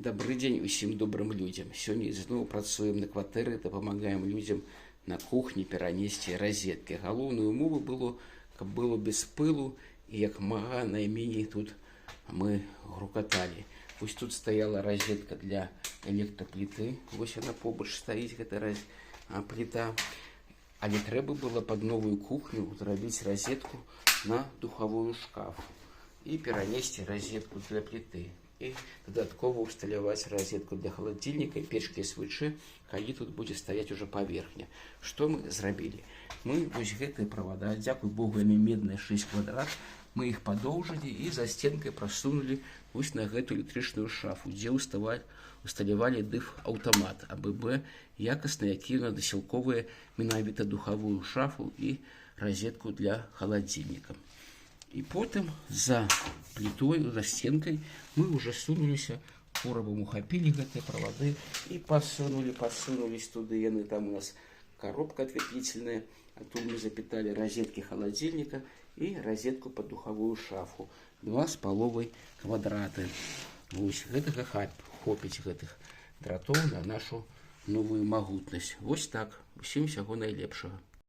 Добрый день усім добрым людям. Сёння зноў працуем на кватэры, дапамагаем людям на кухні перанесці розеткі. Галоўную умову было, каб было без пылу і як мага найменей тут мы грукаталі. Вось тут стаяла розетка для электрапліты. Вось яна побач стаіць, гэта пліта. Але трэба было пад новую кухню зрабіць розетку на духовую шкафу і перанесці розетку для пліты. І дадаткова ўсталяваць розетку для холодильника і печкі свечы, калі тут будзе стаяць уже паверхня. Што мы зрабілі? Мы вось гэтыя правода, дзякуй Богу, яны медныя 6 квадрат, мы іх падоўжылі і за стенкай прасунулі вось на гэту электрычную шафу, дзе усталявалі дыф-аўтамат АББ якасна, які надасілковыя менавіта духовую шафу і розетку для холодильника. І потым за плітой, за стенкой мы уже сунуліся, коробам ухапілі гэтыя праводы і пасунулись туды. Яны там у нас коробка ответвительная, а тут мы запитали розетки холодильника и розетку под духовую шафу. 2,5 квадраты. Вось гэтага хопіць гэтых дратоў на нашу новую магутнасць. Вось так. Усім всяго найлепшага.